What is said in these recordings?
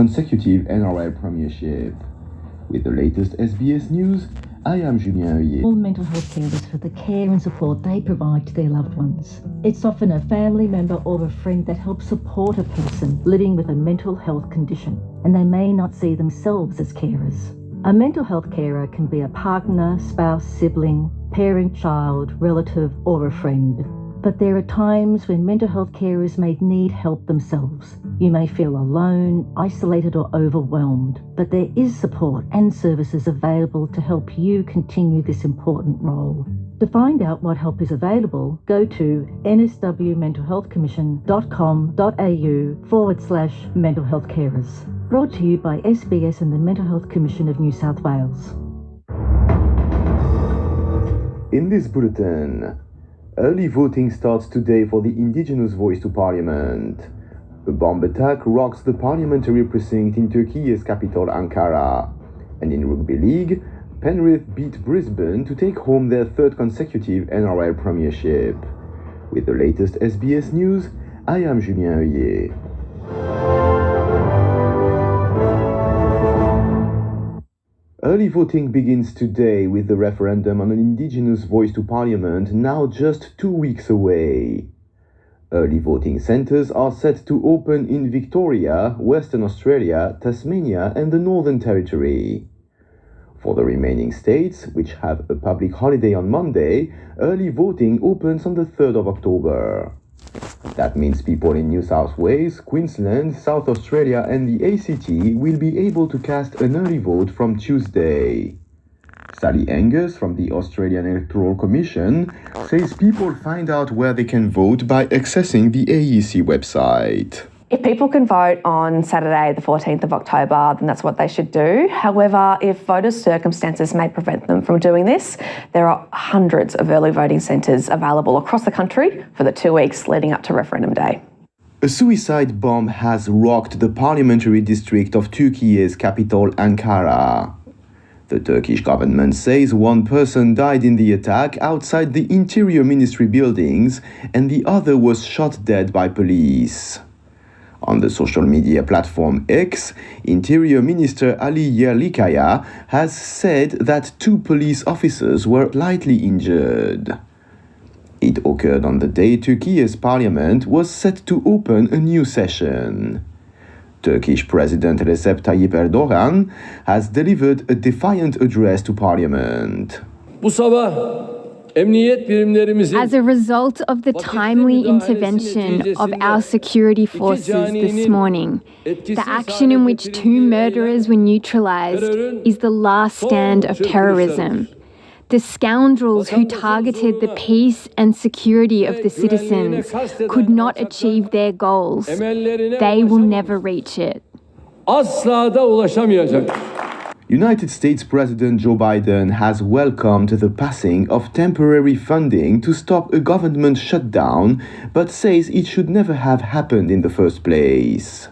consecutive NRL premiership. With the latest SBS News, I am Julien Heuillet. All mental health carers for the care and support they provide to their loved ones. It's often a family member or a friend that helps support a person living with a mental health condition, and they may not see themselves as carers. A mental health carer can be a partner, spouse, sibling, parent, child, relative, or a friend. But there are times when mental health carers may need help themselves. You may feel alone, isolated, or overwhelmed, but there is support and services available to help you continue this important role. To find out what help is available, go to nswmentalhealthcommission.com.au/mental health carers. Brought to you by SBS and the Mental Health Commission of New South Wales. In this bulletin, early voting starts today for the Indigenous Voice to Parliament. A bomb attack rocks the parliamentary precinct in Turkey's capital Ankara. And in Rugby League, Penrith beat Brisbane to take home their third consecutive NRL premiership. With the latest SBS News, I am Julien Heuillet. Early voting begins today with the referendum on an Indigenous Voice to Parliament now just 2 weeks away. Early voting centres are set to open in Victoria, Western Australia, Tasmania and the Northern Territory. For the remaining states, which have a public holiday on Monday, early voting opens on the 3rd of October. That means people in New South Wales, Queensland, South Australia and the ACT will be able to cast an early vote from Tuesday. Sally Angus from the Australian Electoral Commission says people find out where they can vote by accessing the AEC website. If people can vote on Saturday, the 14th of October, then that's what they should do. However, if voters' circumstances may prevent them from doing this, there are hundreds of early voting centres available across the country for the 2 weeks leading up to referendum day. A suicide bomb has rocked the parliamentary district of Turkey's capital Ankara. The Turkish government says one person died in the attack outside the Interior Ministry buildings and the other was shot dead by police. On the social media platform X, Interior Minister Ali Yerlikaya has said that 2 police officers were lightly injured. It occurred on the day Turkey's parliament was set to open a new session. Turkish President Recep Tayyip Erdogan has delivered a defiant address to parliament. As a result of the timely intervention of our security forces this morning, the action in which 2 murderers were neutralised is the last stand of terrorism. The scoundrels who targeted the peace and security of the citizens could not achieve their goals. They will never reach it. United States President Joe Biden has welcomed the passing of temporary funding to stop a government shutdown, but says it should never have happened in the first place.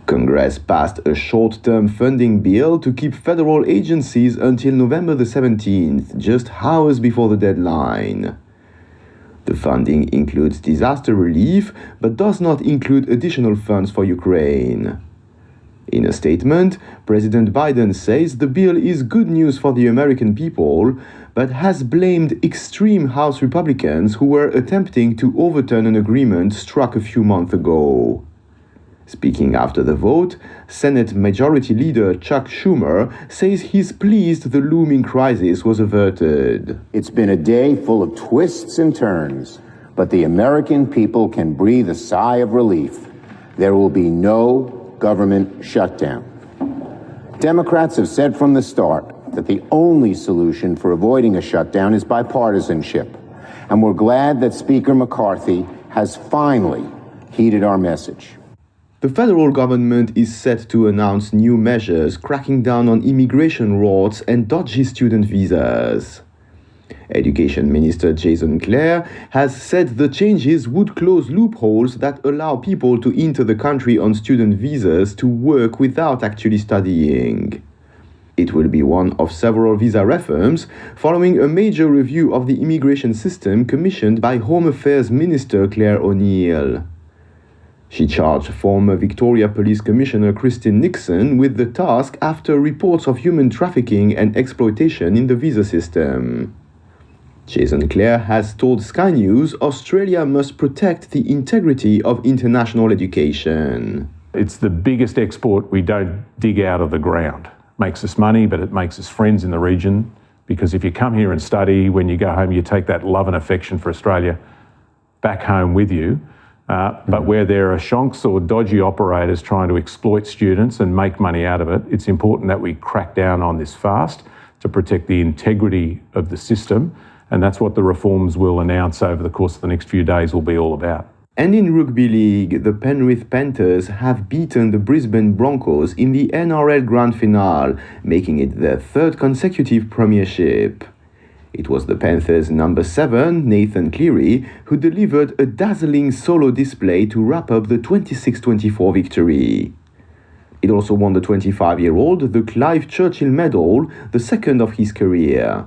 Congress passed a short-term funding bill to keep federal agencies until November the 17th, just hours before the deadline. The funding includes disaster relief, but does not include additional funds for Ukraine. In a statement, President Biden says the bill is good news for the American people, but has blamed extreme House Republicans who were attempting to overturn an agreement struck a few months ago. Speaking after the vote, Senate Majority Leader Chuck Schumer says he's pleased the looming crisis was averted. It's been a day full of twists and turns, but the American people can breathe a sigh of relief. There will be no government shutdown. Democrats have said from the start that the only solution for avoiding a shutdown is bipartisanship, and we're glad that Speaker McCarthy has finally heeded our message. The federal government is set to announce new measures cracking down on immigration rorts and dodgy student visas. Education Minister Jason Clare has said the changes would close loopholes that allow people to enter the country on student visas to work without actually studying. It will be one of several visa reforms following a major review of the immigration system commissioned by Home Affairs Minister Claire O'Neill. She charged former Victoria Police Commissioner Christine Nixon with the task after reports of human trafficking and exploitation in the visa system. Jason Clare has told Sky News Australia must protect the integrity of international education. It's the biggest export we don't dig out of the ground. Makes us money, but it makes us friends in the region, because if you come here and study, when you go home you take that love and affection for Australia back home with you. But where there are shonks or dodgy operators trying to exploit students and make money out of it, it's important that we crack down on this fast to protect the integrity of the system, and that's what the reforms we'll announce over the course of the next few days will be all about. And in rugby league, the Penrith Panthers have beaten the Brisbane Broncos in the NRL Grand Finale, making it their third consecutive premiership. It was the Panthers' number 7, Nathan Cleary, who delivered a dazzling solo display to wrap up the 26-24 victory. It also won the 25-year-old the Clive Churchill Medal, the second of his career.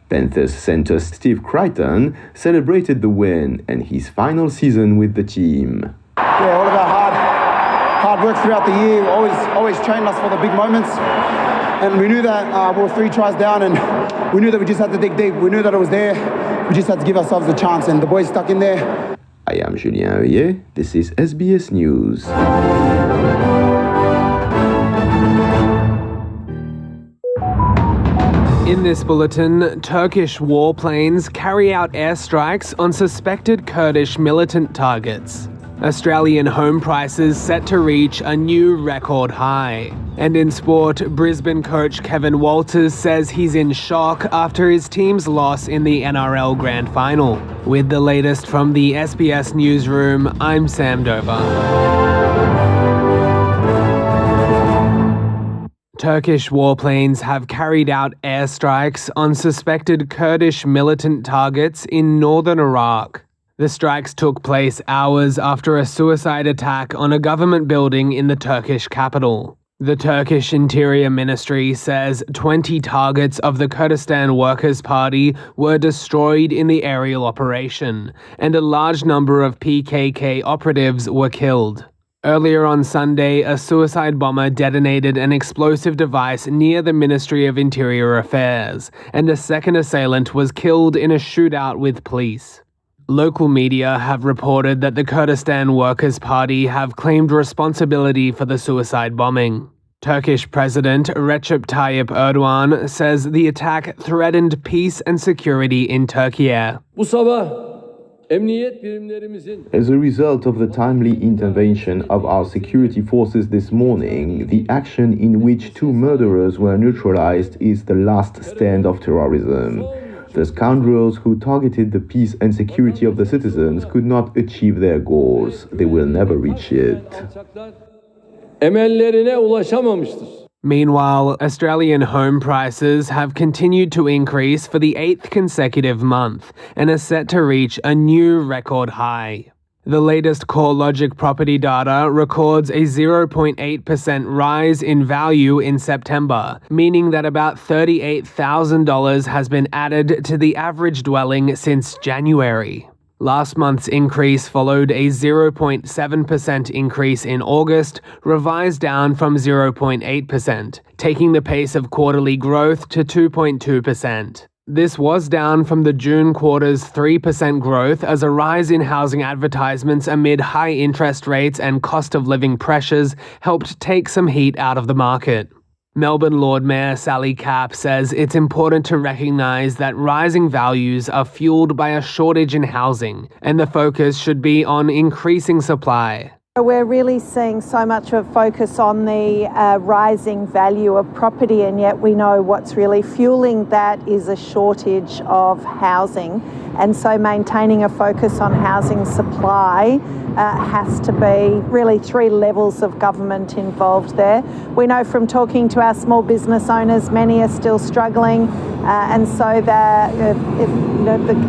Panthers centre Steve Crichton celebrated the win and his final season with the team. Yeah, all of our hard work throughout the year always trained us for the big moments. And we knew that we were 3 tries down, and we knew that we just had to dig deep. We knew that it was there. We just had to give ourselves a chance, and the boys stuck in there. I am Julien Heuillet. This is SBS News. In this bulletin, Turkish warplanes carry out airstrikes on suspected Kurdish militant targets. Australian home prices set to reach a new record high. And in sport, Brisbane coach Kevin Walters says he's in shock after his team's loss in the NRL Grand Final. With the latest from the SBS Newsroom, I'm Sam Dover. Turkish warplanes have carried out airstrikes on suspected Kurdish militant targets in northern Iraq. The strikes took place hours after a suicide attack on a government building in the Turkish capital. The Turkish Interior Ministry says 20 targets of the Kurdistan Workers' Party were destroyed in the aerial operation, and a large number of PKK operatives were killed. Earlier on Sunday, a suicide bomber detonated an explosive device near the Ministry of Interior Affairs, and a second assailant was killed in a shootout with police. Local media have reported that the Kurdistan Workers' Party have claimed responsibility for the suicide bombing. Turkish President Recep Tayyip Erdogan says the attack threatened peace and security in Turkey. As a result of the timely intervention of our security forces this morning, the action in which 2 murderers were neutralized is the last stand of terrorism. The scoundrels who targeted the peace and security of the citizens could not achieve their goals. They will never reach it. Meanwhile, Australian home prices have continued to increase for the 8th consecutive month and are set to reach a new record high. The latest CoreLogic property data records a 0.8% rise in value in September, meaning that about $38,000 has been added to the average dwelling since January. Last month's increase followed a 0.7% increase in August, revised down from 0.8%, taking the pace of quarterly growth to 2.2%. This was down from the June quarter's 3% growth as a rise in housing advertisements amid high interest rates and cost of living pressures helped take some heat out of the market. Melbourne Lord Mayor Sally Capp says it's important to recognise that rising values are fueled by a shortage in housing, and the focus should be on increasing supply. We're really seeing so much of a focus on the rising value of property, and yet we know what's really fueling that is a shortage of housing. And so maintaining a focus on housing supply has to be really 3 levels of government involved there. We know from talking to our small business owners, many are still struggling, and so the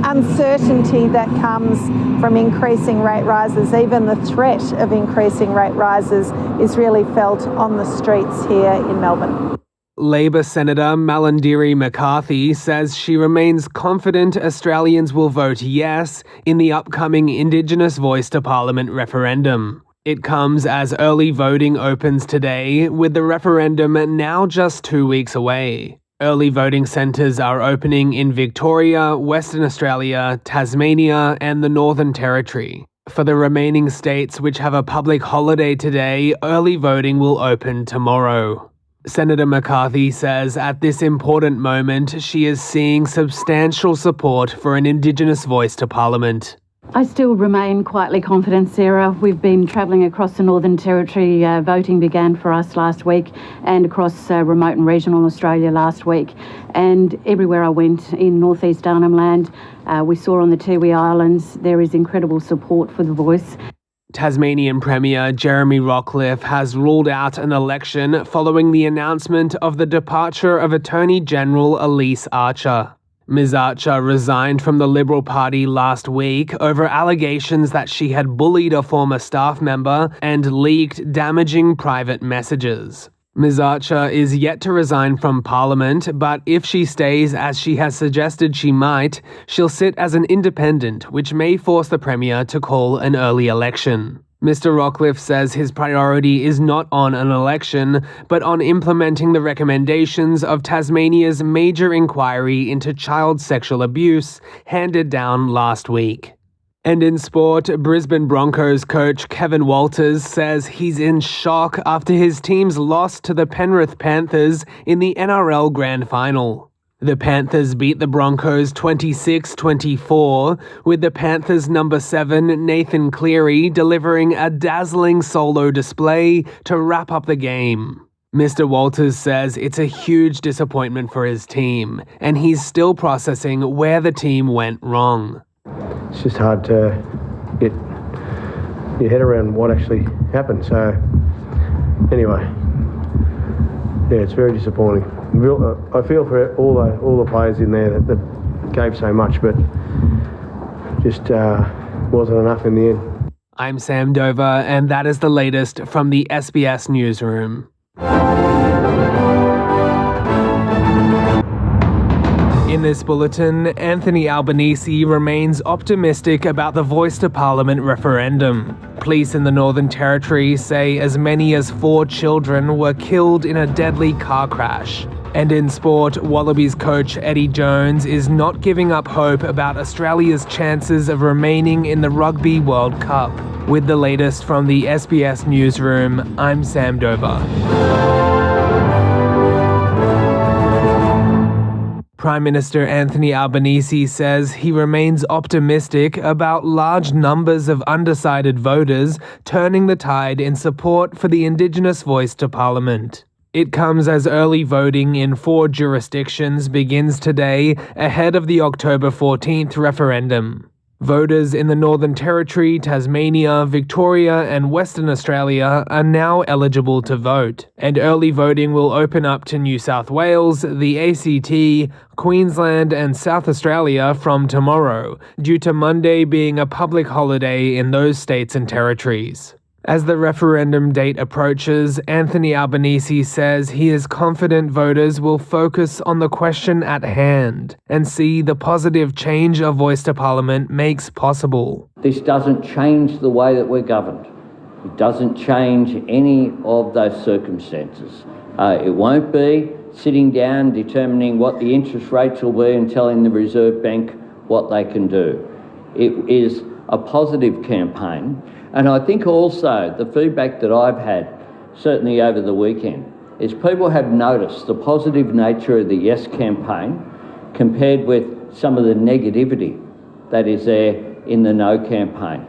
uncertainty that comes from increasing rate rises, even the threat of increasing rate rises, is really felt on the streets here in Melbourne. Labor Senator Malarndirri McCarthy says she remains confident Australians will vote yes in the upcoming Indigenous Voice to Parliament referendum. It comes as early voting opens today, with the referendum now just 2 weeks away. Early voting centres are opening in Victoria, Western Australia, Tasmania, and the Northern Territory. For the remaining states which have a public holiday today, early voting will open tomorrow. Senator McCarthy says at this important moment she is seeing substantial support for an Indigenous voice to Parliament. I still remain quietly confident, Sarah. We've been travelling across the Northern Territory. Voting began for us last week, and across remote and regional Australia last week. And everywhere I went in northeast Arnhem Land, we saw on the Tiwi Islands, there is incredible support for the voice. Tasmanian Premier Jeremy Rockliff has ruled out an election following the announcement of the departure of Attorney General Elise Archer. Ms. Archer resigned from the Liberal Party last week over allegations that she had bullied a former staff member and leaked damaging private messages. Ms. Archer is yet to resign from Parliament, but if she stays as she has suggested she might, she'll sit as an independent, which may force the Premier to call an early election. Mr. Rockliff says his priority is not on an election, but on implementing the recommendations of Tasmania's major inquiry into child sexual abuse handed down last week. And in sport, Brisbane Broncos coach Kevin Walters says he's in shock after his team's loss to the Penrith Panthers in the NRL Grand Final. The Panthers beat the Broncos 26-24, with the Panthers' number 7 Nathan Cleary delivering a dazzling solo display to wrap up the game. Mr. Walters says it's a huge disappointment for his team, and he's still processing where the team went wrong. It's just hard to get your head around what actually happened. So, anyway, yeah, it's very disappointing. I feel for all the players in there that gave so much, but just wasn't enough in the end. I'm Sam Dover, and that is the latest from the SBS Newsroom. In this bulletin, Anthony Albanese remains optimistic about the Voice to Parliament referendum. Police in the Northern Territory say as many as 4 children were killed in a deadly car crash. And in sport, Wallabies coach Eddie Jones is not giving up hope about Australia's chances of remaining in the Rugby World Cup. With the latest from the SBS Newsroom, I'm Sam Dover. Prime Minister Anthony Albanese says he remains optimistic about large numbers of undecided voters turning the tide in support for the Indigenous voice to Parliament. It comes as early voting in 4 jurisdictions begins today ahead of the October 14th referendum. Voters in the Northern Territory, Tasmania, Victoria and Western Australia are now eligible to vote, and early voting will open up to New South Wales, the ACT, Queensland and South Australia from tomorrow, due to Monday being a public holiday in those states and territories. As the referendum date approaches, Anthony Albanese says he is confident voters will focus on the question at hand and see the positive change a voice to Parliament makes possible. This doesn't change the way that we're governed. It doesn't change any of those circumstances. It won't be sitting down determining what the interest rates will be and telling the Reserve Bank what they can do. It is a positive campaign. And I think also the feedback that I've had, certainly over the weekend, is people have noticed the positive nature of the Yes campaign compared with some of the negativity that is there in the No campaign.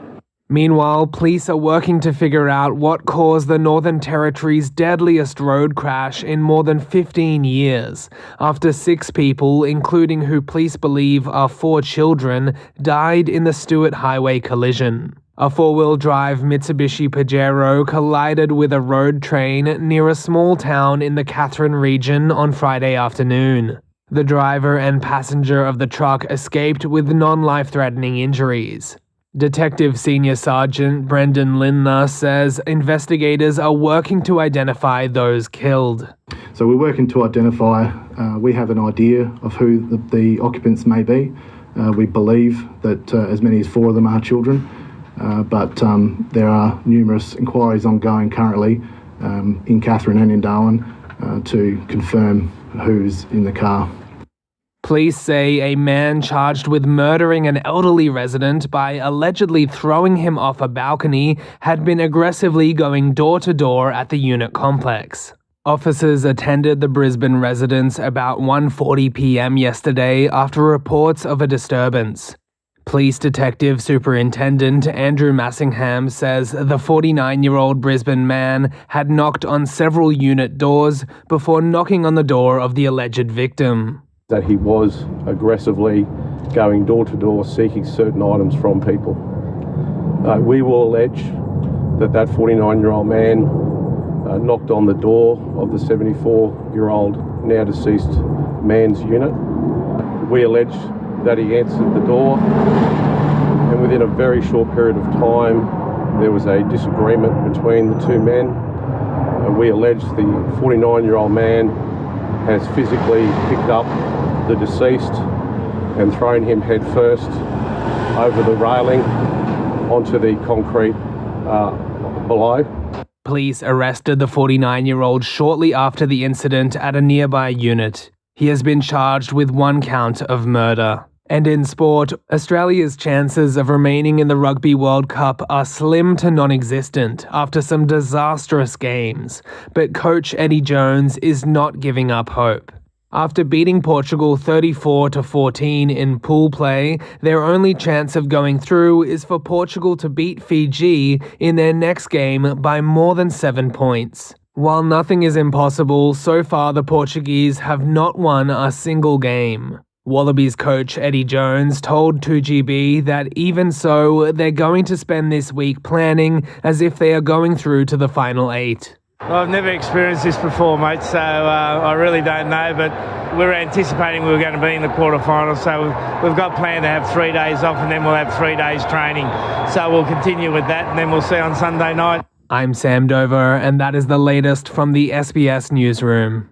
Meanwhile, police are working to figure out what caused the Northern Territory's deadliest road crash in more than 15 years, after 6 people, including who police believe are 4 children, died in the Stewart Highway collision. A 4-wheel drive Mitsubishi Pajero collided with a road train near a small town in the Katherine region on Friday afternoon. The driver and passenger of the truck escaped with non-life-threatening injuries. Detective Senior Sergeant Brendan Lindner says investigators are working to identify those killed. So we're working to identify, we have an idea of who the occupants may be. We believe that as many as 4 of them are children, but there are numerous inquiries ongoing currently in Katherine and in Darwin to confirm who's in the car. Police say a man charged with murdering an elderly resident by allegedly throwing him off a balcony had been aggressively going door to door at the unit complex. Officers attended the Brisbane residence about 1:40 p.m. yesterday after reports of a disturbance. Police Detective Superintendent Andrew Massingham says the 49-year-old Brisbane man had knocked on several unit doors before knocking on the door of the alleged victim. That he was aggressively going door to door seeking certain items from people. We will allege that 49-year-old man knocked on the door of the 74-year-old now deceased man's unit. We allege that he answered the door, and within a very short period of time there was a disagreement between the two men. We allege the 49-year-old man has physically picked up the deceased and thrown him head first over the railing onto the concrete below. Police arrested the 49-year-old shortly after the incident at a nearby unit. He has been charged with 1 count of murder. And in sport, Australia's chances of remaining in the Rugby World Cup are slim to non-existent after some disastrous games. But coach Eddie Jones is not giving up hope. After beating Portugal 34-14 in pool play, their only chance of going through is for Portugal to beat Fiji in their next game by more than 7 points. While nothing is impossible, so far the Portuguese have not won a single game. Wallabies coach Eddie Jones told 2GB that even so, they're going to spend this week planning as if they are going through to the final 8. Well, I've never experienced this before, mate, so I really don't know, but we're anticipating we were going to be in the quarterfinals, so we've got planned to have 3 days off and then we'll have 3 days training. So we'll continue with that and then we'll see on Sunday night. I'm Sam Dover, and that is the latest from the SBS Newsroom.